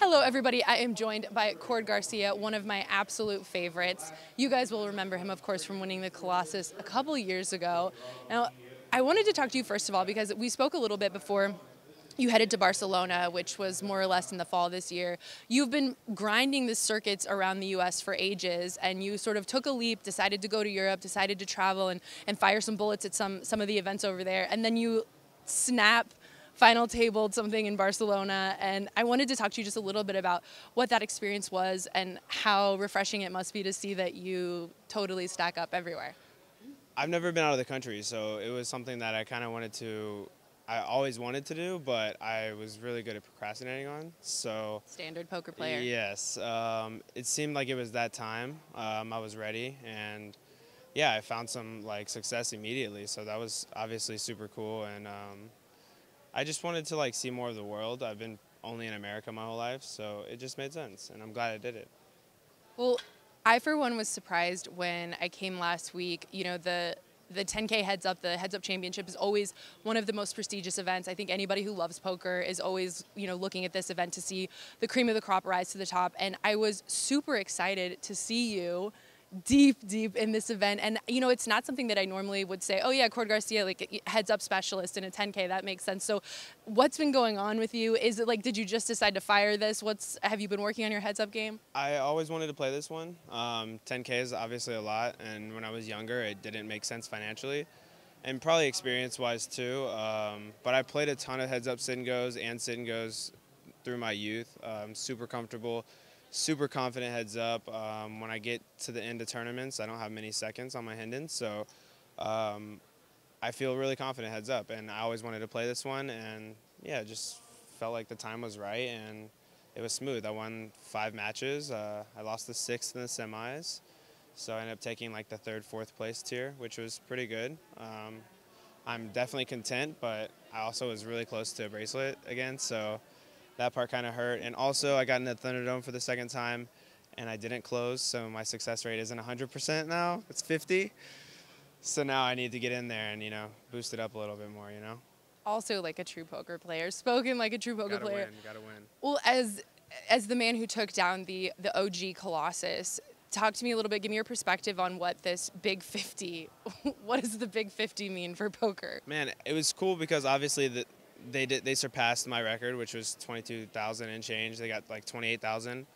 Hello everybody, I am joined by Cord Garcia, one of my absolute favorites. You guys will remember him, of course, from winning the Colossus a couple years ago. Now, I wanted to talk to you first of all because we spoke a little bit before you headed to Barcelona, which was more or less in the fall this year. You've been grinding the circuits around the U.S. for ages, and you sort of took a leap, decided to go to Europe, decided to travel and fire some bullets at some of the events over there, and then you final tabled something in Barcelona. And I wanted to talk to you just a little bit about what that experience was and how refreshing it must be to see that you totally stack up everywhere. I've never been out of the country, so it was something that I always wanted to do, but I was really good at procrastinating on. So Standard poker player. yes, it seemed like it was that time. I was ready, and yeah, I found some success immediately. So that was obviously super cool, and I just wanted to see more of the world. I've been only in America my whole life, so it just made sense, and I'm glad I did it. Well, I for one was surprised when I came last week. You know, the 10K Heads Up, the Heads Up Championship is always one of the most prestigious events. I think anybody who loves poker is always, looking at this event to see the cream of the crop rise to the top. And I was super excited to see you deep in this event. And, it's not something that I normally would say, oh yeah, Cord Garcia, heads up specialist in a 10K, that makes sense. So what's been going on with you? Is it did you just decide to fire this? Have you been working on your heads up game? I always wanted to play this one. 10K is obviously a lot, and when I was younger, it didn't make sense financially, and probably experience-wise too. But I played a ton of heads up sit and goes through my youth. Super comfortable, super confident heads up. When I get to the end of tournaments, I don't have many seconds on my Hendon, so I feel really confident heads up, and I always wanted to play this one, and yeah, it just felt like the time was right, and it was smooth. I won 5 matches. I lost the 6th in the semis, so I ended up taking the 3rd, 4th place tier, which was pretty good. I'm definitely content, but I also was really close to a bracelet again, so that part kind of hurt. And also, I got in the Thunderdome for the 2nd time, and I didn't close, so my success rate isn't 100% now. It's 50. So now I need to get in there and, boost it up a little bit more, Also like a true poker player, spoken like a true poker player. Gotta win. Well, as the man who took down the OG Colossus, talk to me a little bit, give me your perspective on what this Big 50, what does the Big 50 mean for poker? Man, it was cool because obviously they surpassed my record, which was 22,000 and change. They got 28,000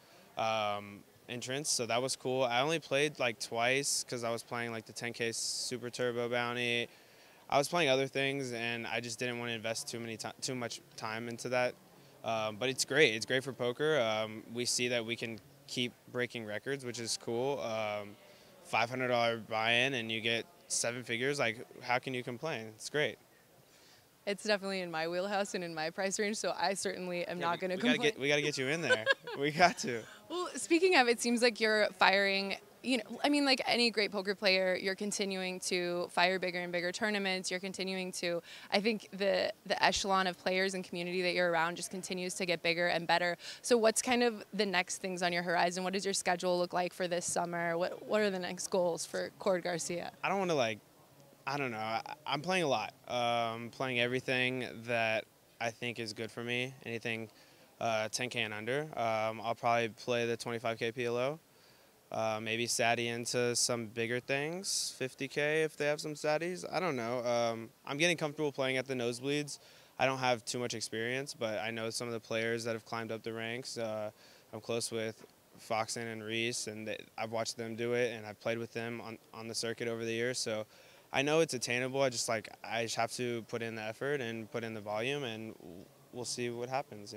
entrants, so that was cool. I only played twice because I was playing the 10K Super Turbo Bounty. I was playing other things, and I just didn't want to invest too much time into that. But it's great. It's great for poker. We see that we can keep breaking records, which is cool. $500 buy-in, and you get 7 figures. How can you complain? It's great. It's definitely in my wheelhouse and in my price range, so I certainly am not going to complain. We got to get you in there. We got to. Well, speaking of, it seems like you're firing, like any great poker player, you're continuing to fire bigger and bigger tournaments. You're continuing to, I think the echelon of players and community that you're around just continues to get bigger and better. So what's kind of the next things on your horizon? What does your schedule look like for this summer? What are the next goals for Cord Garcia? I don't want to I don't know. I'm playing a lot. Playing everything that I think is good for me. Anything 10K and under. I'll probably play the 25K PLO. Maybe Saddy into some bigger things, 50K if they have some Saddies. I don't know. I'm getting comfortable playing at the nosebleeds. I don't have too much experience, but I know some of the players that have climbed up the ranks. I'm close with Foxen and Reese, and I've watched them do it, and I've played with them on the circuit over the years. So I know it's attainable. I just have to put in the effort and put in the volume, and we'll see what happens,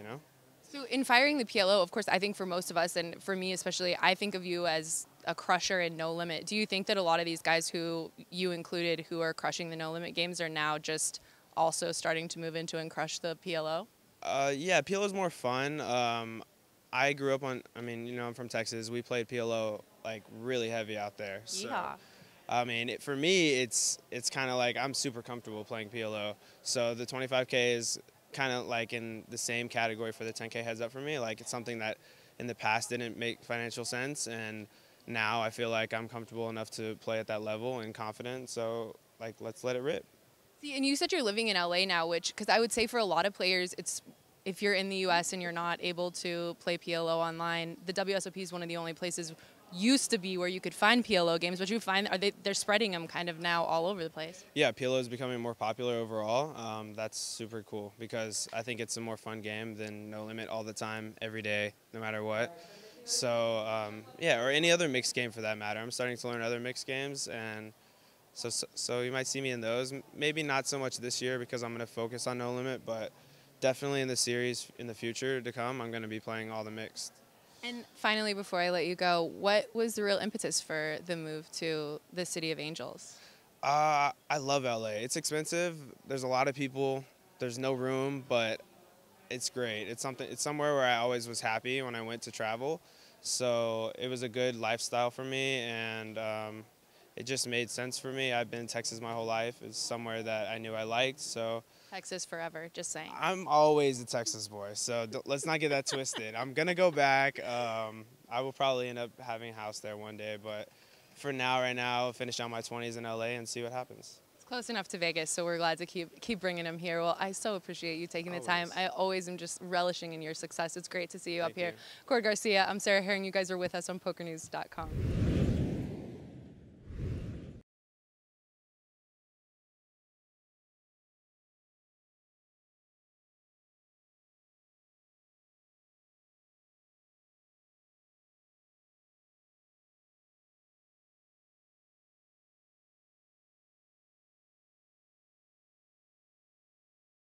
So in firing the PLO, of course, I think for most of us, and for me especially, I think of you as a crusher in No Limit. Do you think that a lot of these guys who you included who are crushing the No Limit games are now just also starting to move into and crush the PLO? Yeah, PLO is more fun. I grew up on, I'm from Texas. We played PLO really heavy out there. So. Yeah. For me, it's kind of I'm super comfortable playing PLO. So the 25K is kind of in the same category for the 10K heads up for me. It's something that in the past didn't make financial sense, and now I feel like I'm comfortable enough to play at that level and confident. So let's let it rip. See, and you said you're living in LA now, which, because I would say for a lot of players, it's if you're in the US and you're not able to play PLO online, the WSOP is one of the only places used to be where you could find PLO games, but you find they're spreading them kind of now all over the place. Yeah, PLO is becoming more popular overall. That's super cool because I think it's a more fun game than No Limit all the time, every day, no matter what. So yeah, or any other mixed game for that matter. I'm starting to learn other mixed games, and so you might see me in those. Maybe not so much this year because I'm going to focus on No Limit, but definitely in the series in the future to come, I'm going to be playing all the mixed. And finally, before I let you go, what was the real impetus for the move to the City of Angels? I love LA. It's expensive. There's a lot of people. There's no room, but it's great. It's somewhere where I always was happy when I went to travel. So it was a good lifestyle for me, and it just made sense for me. I've been in Texas my whole life. It's somewhere that I knew I liked. So Texas forever, just saying. I'm always a Texas boy, so let's not get that twisted. I'm gonna go back. I will probably end up having a house there one day, but for now, right now, finish out my 20s in LA and see what happens. It's close enough to Vegas, so we're glad to keep bringing him here. Well, I so appreciate you taking the time. I always am just relishing in your success. It's great to see you up here. Cord Garcia, I'm Sarah Herring. You guys are with us on PokerNews.com.